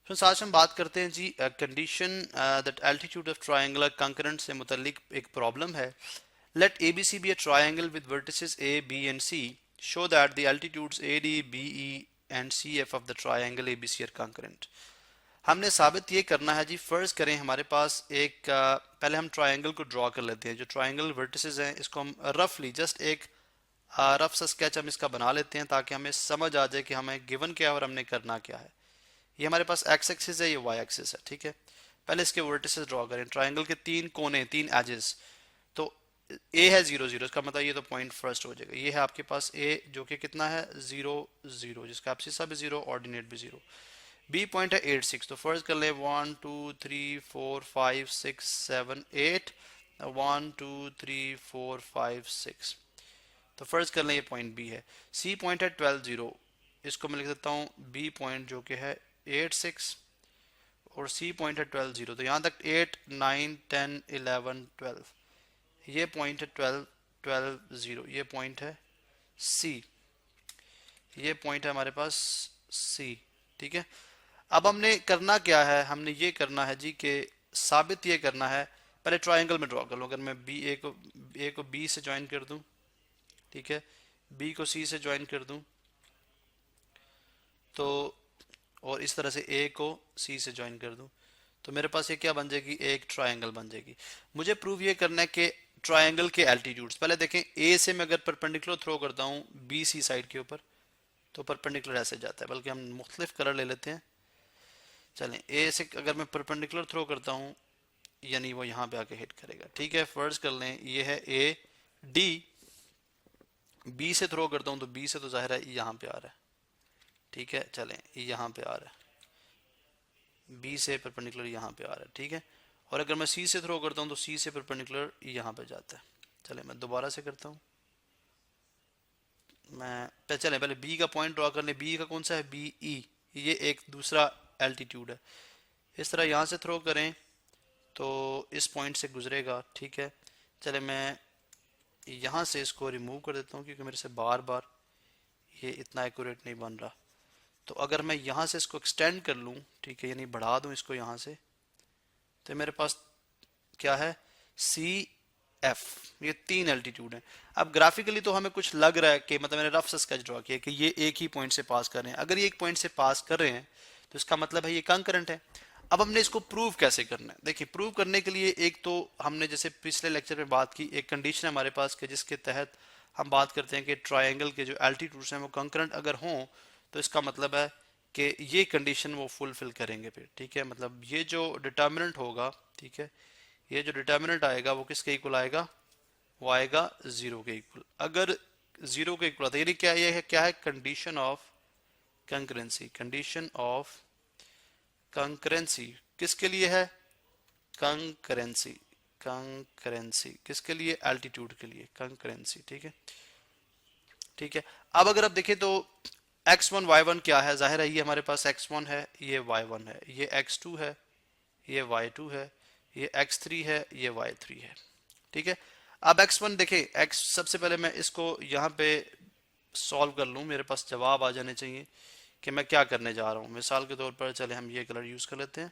Friends आज हम बात करते हैं जी condition that altitude of triangle concurrent से मुतल्लिक एक प्रॉब्लम है। Let A B C be a triangle with vertices A B and C show that the altitudes A D B E and C F of the triangle A B C are concurrent. हमने साबित ये करना है जी, फर्ज करें हमारे पास एक पहले हम ट्रायंगल को ड्रॉ कर लेते हैं। जो ट्रायंगल वर्टिसेस हैं इसको हम रफली जस्ट एक रफ सा स्केच हम इसका बना लेते हैं ताकि हमें समझ आ जाए कि हमें गिवन क्या है और हमने करना क्या है। ये हमारे पास एक्स एक्सिस है, ये वाई एक्सिस है, ठीक है। पहले इसके वर्टिसेस ड्रॉ करें। ट्रायंगल के तीन कोने, तीन एजेस। तो ए है 0 0, इसका मतलब ये तो पॉइंट फर्स्ट हो जाएगा। ये है आपके पास ए जो कि कितना है 0 0, जिसका एब्सिसा भी 0, ऑर्डिनेट भी 0। बी पॉइंट है 8 6, तो फर्स्ट कर ले 1 2 3 4 5 6 7 8, 1 2 3 4 5 6, तो फर्ज कर लें ये पॉइंट बी है। सी पॉइंट है 12 0, इसको मैं लिख देता हूँ बी पॉइंट जो कि है 8 6 और सी पॉइंट है 12 0। तो यहाँ तक 8 9 10 11 12, ये पॉइंट है 12 12 0, ये पॉइंट है सी, ये पॉइंट है हमारे पास सी, ठीक है। अब हमने करना क्या है, हमने ये करना है जी कि साबित ये करना है। पहले ट्रायंगल में ड्रॉ कर लो। अगर मैं बी ए को बी से ज्वाइन कर दूं, ठीक है, बी को सी से ज्वाइन कर दूं, तो और इस तरह से ए को सी से ज्वाइन कर दूं, तो मेरे पास ये क्या बन जाएगी, एक ट्रायंगल बन जाएगी। मुझे प्रूव ये करना है कि ट्रायंगल के एल्टीट्यूड्स, पहले देखें ए से मैं अगर परपेंडिकुलर थ्रो करता हूँ बी सी साइड के ऊपर तो परपेंडिकुलर ऐसे जाता है, बल्कि हम मुख्तलिफ कलर ले लेते हैं। चलें, ए से अगर मैं परपेंडिकुलर थ्रो करता हूँ यानी वो यहाँ पे आके हिट करेगा, ठीक है। फर्ज कर लें ये है ए डी, बी से थ्रो करता हूँ तो बी से तो जाहिर है यहाँ पे आ रहा है, ठीक है। चलें, यहाँ पे आ रहा है, बी से परपेंडिकुलर यहाँ पे आ रहा है, ठीक है। और अगर मैं सी से थ्रो करता हूँ तो सी से परपेंडिकुलर यहाँ पे जाता है। चलें मैं दोबारा से करता हूँ। मैं चलें पहले बी का पॉइंट ड्रॉ कर लें। बी का कौन सा है, बी ई, ये एक दूसरा एल्टीट्यूड है। इस तरह यहाँ से थ्रो करें तो इस पॉइंट से गुजरेगा, ठीक है। चले मैं यहाँ से इसको रिमूव कर देता हूँ क्योंकि मेरे से बार बार ये इतना एक्यूरेट नहीं बन रहा। तो अगर मैं यहाँ से इसको एक्सटेंड कर लूँ, ठीक है, यानी बढ़ा दूँ इसको यहाँ से, तो मेरे पास क्या है, सी एफ, ये तीन एल्टीट्यूड है। अब ग्राफिकली तो हमें कुछ लग रहा है कि मतलब मैंने रफ से स्केच ड्रॉ किया कि ये एक ही पॉइंट से पास कर रहे हैं। अगर ये एक पॉइंट से पास कर रहे हैं तो इसका मतलब है ये कंकरेंट है। अब हमने इसको प्रूव कैसे करना है, देखिए प्रूव करने के लिए एक तो हमने जैसे पिछले लेक्चर में बात की, एक कंडीशन है हमारे पास कि जिसके तहत हम बात करते हैं कि ट्रायंगल के जो एल्टीट्यूड्स हैं वो कंकरेंट अगर हों तो इसका मतलब है कि ये कंडीशन वो फुलफिल करेंगे फिर, ठीक है। मतलब ये जो डिटर्मिनेंट होगा, ठीक है, ये जो डिटर्मिनेंट आएगा वो किसके इक्वल आएगा, वो आएगा 0 के इक्वल। अगर 0 के इक्वल आता है यानी क्या, ये है क्या है, condition of concurrency. Condition of concurrency किसके लिए है, कंकरेंसी, कंकरेंसी किसके लिए, एल्टीट्यूड के लिए, कंकरेंसी, ठीक है, ठीक है। अब अगर आप देखें तो x1 y1 क्या है, जाहिर है ये हमारे पास x1 है, ये y1 है, ये x2 है, ये y2 है, ये x3 है, ये y3 है, ठीक है। अब x1 देखें, x सबसे पहले मैं इसको यहाँ पे सॉल्व कर लूँ, मेरे पास जवाब आ जाने चाहिए कि मैं क्या करने जा रहा हूँ। मिसाल के तौर पर चले हम ये कलर यूज कर लेते हैं,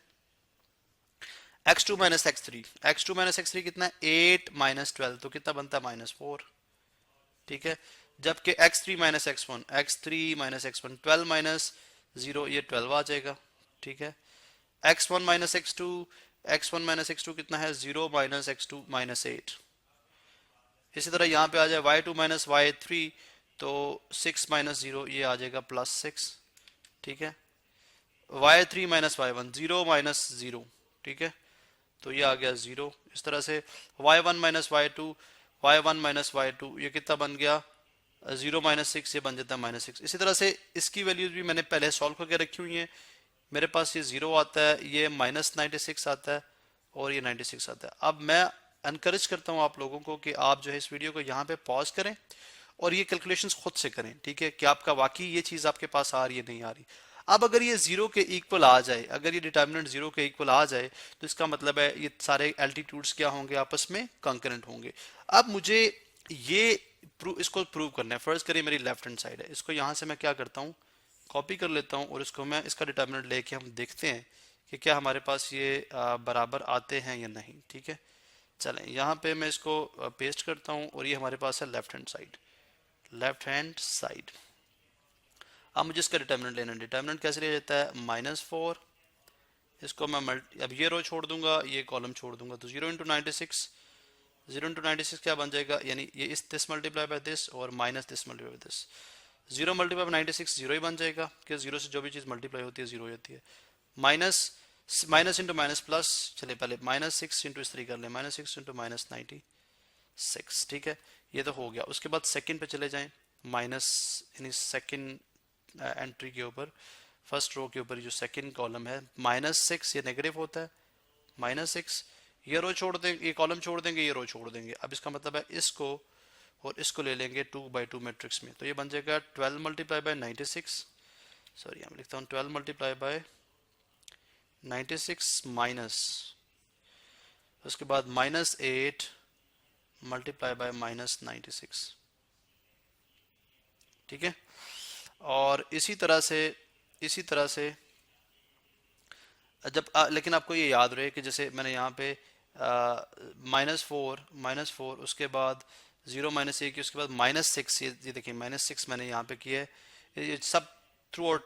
x2 minus x3, x2 minus x3 कितना है 8 माइनस 12, तो कितना बनता है -4, ठीक है। जबकि x3 minus x1, x3 minus x1 12 minus 0, ये 12 आ जाएगा, ठीक है। x1 minus x2, x1 minus x2 कितना है 0 माइनस x2 माइनस 8। इसी तरह यहाँ पे आ जाए y2 माइनस y3, तो 6 माइनस 0, ये आ जाएगा +6, ठीक है। y3 माइनस y1 0 माइनस 0, ठीक है, तो ये आ गया 0। इस तरह से y1 minus y2, y1 minus y2, ये कितना बन गया 0 माइनस 6, ये बन जाता है -6। इसी तरह से इसकी वैल्यूज भी मैंने पहले सॉल्व करके रखी हुई हैं। मेरे पास ये 0 आता है, ये -96 आता है और ये 96 आता है। अब मैं एनकरेज करता हूँ आप लोगों को कि आप जो है इस वीडियो को यहाँ पे पॉज करें और ये कैलकुलेशंस खुद से करें, ठीक है, कि आपका वाकई ये चीज़ आपके पास आ रही है नहीं आ रही। अब अगर ये 0 के इक्वल आ जाए, अगर ये डिटर्मिनेंट 0 के इक्वल आ जाए तो इसका मतलब है ये सारे एल्टीट्यूड्स क्या होंगे, आपस में कंकरेंट होंगे। अब मुझे ये इसको प्रूव करना है। फर्स्ट करिए मेरी लेफ्ट हैंड साइड है, इसको यहाँ से मैं क्या करता हूँ, कॉपी कर लेता हूँ और इसको मैं इसका डिटर्मिनेंट लेके हम देखते हैं कि क्या हमारे पास ये बराबर आते हैं या नहीं। ठीक है, चलें यहाँ पे मैं इसको पेस्ट करता हूँ और ये हमारे पास है left hand side, left hand side. अब मुझे इसका डिटर्मिनेंट लेना है। डिटर्मिनेंट कैसे लिया जाता है, -4, इसको मैं अब ये रो छोड़ दूंगा, ये कॉलम छोड़ दूंगा, तो 0 इंटू 96, 0 इंटू 96 क्या बन जाएगा, यानी ये इस दिस मल्टीप्लाई बाय दिस और minus this multiply by this. 0 multiply by 96 0 ही बन जाएगा, कि 0 से जो भी चीज़ मल्टीप्लाई होती है 0 हो जाती है। Minus minus into minus plus, चलिए पहले -6 इंटू इस तरीके कर लें, -6 इंटू -96। ठीक है, ये तो हो गया। उसके बाद सेकंड पे चले जाएं, माइनस यानी सेकंड एंट्री के ऊपर, फर्स्ट रो के ऊपर जो सेकंड कॉलम है, -6 ये नेगेटिव होता है, -6 ये रो छोड़ देंगे, ये कॉलम छोड़ देंगे, ये रो छोड़ देंगे। अब इसका मतलब है इसको और इसको ले लेंगे 2/2 मैट्रिक्स में, तो ये बन जाएगा 12 मल्टीप्लाई बाय 96, सॉरी मैं लिखता हूँ 12 मल्टीप्लाई बाय 96 माइनस, उसके बाद -8 मल्टीप्लाई बाय -96। ठीक है, और इसी तरह से जब लेकिन आपको ये याद रहे कि जैसे मैंने यहाँ पे -4 उसके बाद 0 -1 उसके बाद -6, ये देखिए -6 मैंने यहाँ पे किया है। ये सब थ्रू आउट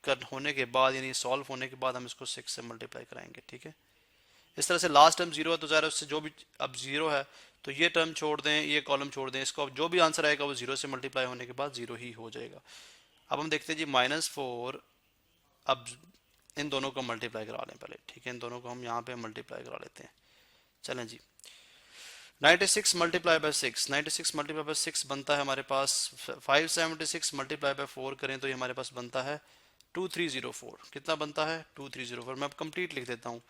कर होने के बाद, यानी सॉल्व होने के बाद हम इसको 6 से मल्टीप्लाई कराएंगे। ठीक है, इस तरह से लास्ट टर्म 0 है तो ज़ाहिर है उससे जो भी अब 0 है तो ये टर्म छोड़ दें, ये कॉलम छोड़ दें, इसको अब जो भी आंसर आएगा वो 0 से मल्टीप्लाई होने के बाद 0 ही हो जाएगा। अब हम देखते हैं जी -4, अब इन दोनों को मल्टीप्लाई करा लें पहले। ठीक है, इन दोनों को हम यहाँ पे मल्टीप्लाई करा लेते हैं। चलें जी, 96 मल्टीप्लाई बाय 6, 96 मल्टीप्लाई बाय 6 बनता है हमारे पास 576 मल्टीप्लाई बाय 4 करें तो ये हमारे पास बनता है 2304। कितना बनता है, 2304। मैं अब कंप्लीट लिख देता हूँ,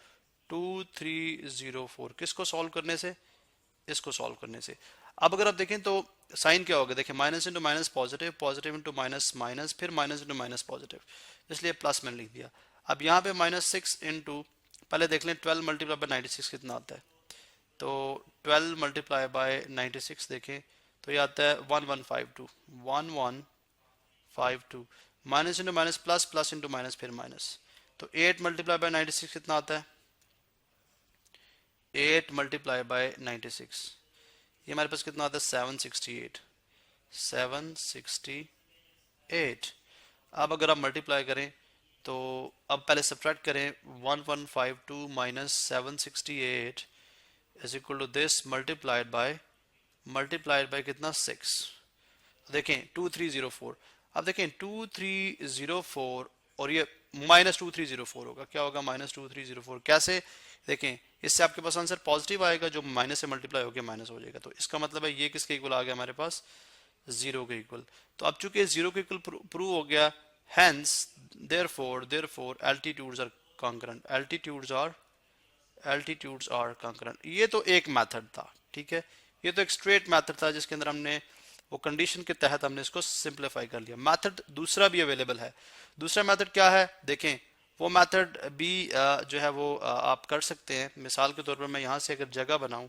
2304। किसको सॉल्व करने से, इसको सॉल्व करने से। अब अगर आप देखें तो साइन क्या होगा, देखिए minus into minus positive, positive into minus minus, फिर माइनस इंटू माइनस पॉजिटिव, इसलिए प्लस मैंने लिख दिया। अब यहाँ पे -6 इंटू, पहले देख लें 12 मल्टीप्लाई बाय 96 कितना आता है, तो 12 मल्टीप्लाई बाय 96 देखें तो ये आता है 1152, 1152, minus into minus plus, plus into minus फिर माइनस, तो 8 मल्टीप्लाई बाय 96 कितना आता है, 8 मल्टीप्लाई बाय 96, ये हमारे पास कितना आता है 768, 768। अब अगर आप मल्टीप्लाई करें तो अब पहले सब्ट्रैक्ट करें, 1152 minus 768 is equal to this multiplied by कितना 6। देखें 2304, अब देखें 2304 और ये -2304 होगा, क्या होगा -2304, कैसे देखें, इससे आपके पास आंसर पॉजिटिव आएगा, जो माइनस से मल्टीप्लाई होकर माइनस हो जाएगा, तो इसका मतलब है ये किसके इक्वल आ गया हमारे पास, 0 के इक्वल। तो अब चूंकि 0 के इक्वल प्रूव हो गया, hence therefore altitudes are concurrent, altitudes are concurrent। ये तो एक मेथड था। ठीक है, ये तो एक स्ट्रेट मेथड था जिसके अंदर हमने वो कंडीशन के तहत हमने इसको सिंप्लीफाई कर लिया। मेथड दूसरा भी अवेलेबल है। दूसरा मेथड क्या है, देखें वो मेथड भी जो है वो आप कर सकते हैं। मिसाल के तौर पर मैं यहाँ से अगर जगह बनाऊं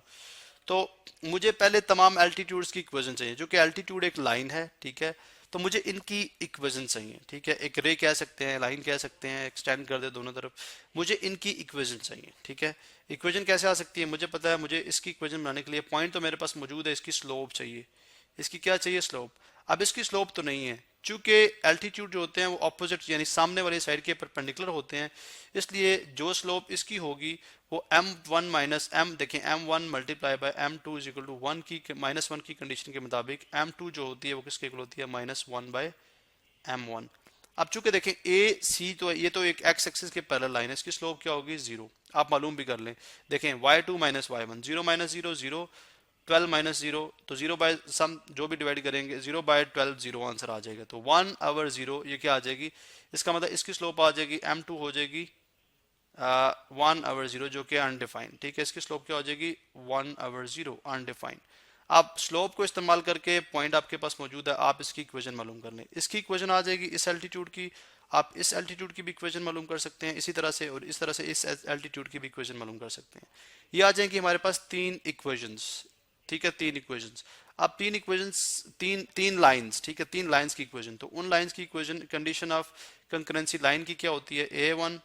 तो मुझे पहले तमाम एल्टीट्यूड्स की इक्वेशन चाहिए, जो कि एल्टीट्यूड एक लाइन है। ठीक है, तो मुझे इनकी इक्वेशन चाहिए। ठीक है, एक रे कह सकते हैं, लाइन कह सकते हैं, एक्सटेंड कर दे दोनों तरफ, मुझे इनकी इक्वेशन चाहिए। ठीक है, इक्वेशन कैसे आ सकती है, मुझे पता है, मुझे इसकी इक्वेशन बनाने के लिए पॉइंट तो मेरे पास मौजूद है, इसकी स्लोप चाहिए। इसकी क्या चाहिए, स्लोप। अब इसकी स्लोप तो नहीं है, चूंकि एल्टीट्यूड जो होते हैं वो ऑपोजिट यानी सामने वाली साइड के परपेंडिकुलर होते हैं, इसलिए जो स्लोप इसकी होगी वो m1 माइनस m, देखें m1 multiply by m2 is equal to 1 की -1 की कंडीशन के मुताबिक m2 जो होती है वो किसके इक्वल होती है, -1 बाय m1। अब चूंकि देखें a c तो ये तो एक x एक्सिस के पैरेलल लाइन है, इसकी स्लोप क्या होगी, 0। आप मालूम भी कर लें, देखें y2 minus y1, 0 minus 0 0, 12 minus 0, तो 0 बाय सम जो भी डिवाइड करेंगे 0 बाय 12 0 आंसर आ जाएगा, तो 1/0 ये क्या आ जाएगी, इसका मतलब इसकी स्लोप आ जाएगी m2 हो जाएगी 1/0 जो कि अनडिफाइंड। ठीक है, इसकी स्लोप क्या हो जाएगी 1/0 अनडिफाइंड। आप स्लोप को इस्तेमाल करके पॉइंट आपके पास मौजूद है, आप इसकी इक्वेशन मालूम कर लें। इसकी इक्वेशन आ जाएगी इस एल्टीट्यूड की, आप इस एल्टीट्यूड की भी इक्वेशन मालूम कर सकते हैं इसी तरह से, और इस तरह से इस एल्टीट्यूड की भी इक्वेशन मालूम कर सकते हैं। ये आ जाएंगी हमारे पास 3 इक्वेशंस। ठीक है, 3 इक्वेशंस। अब तीन इक्वेशंस, तीन तीन लाइंस, ठीक है, तीन लाइंस की इक्वेशन, तो उन लाइंस की equation, condition of concurrency line की क्या होती है, A1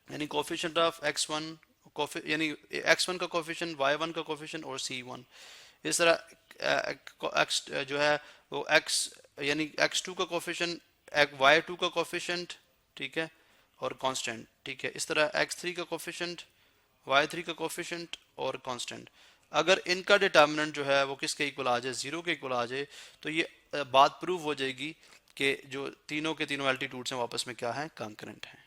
यानी कोफिशिएंट ऑफ x1, यानी x1 का कोफिशिएंट, y1 का कोफिशिएंट और c1। इस तरह x जो है वो x यानी x2 का कोफिशिएंट, y2 का कोफिशिएंट, ठीक है, और कांस्टेंट, ठीक है। इस तरह x3 का कोफिशिएंट, y3 का कोफिशिएंट और कांस्टेंट। अगर इनका डिटर्मिनेंट जो है वो किसके इक्वल आ जाए, जीरो के इक्वल आ जाए, तो ये बात प्रूव हो जाएगी कि जो तीनों के तीनों एल्टीट्यूड्स हैं वो आपस में क्या है, कंकरेंट हैं।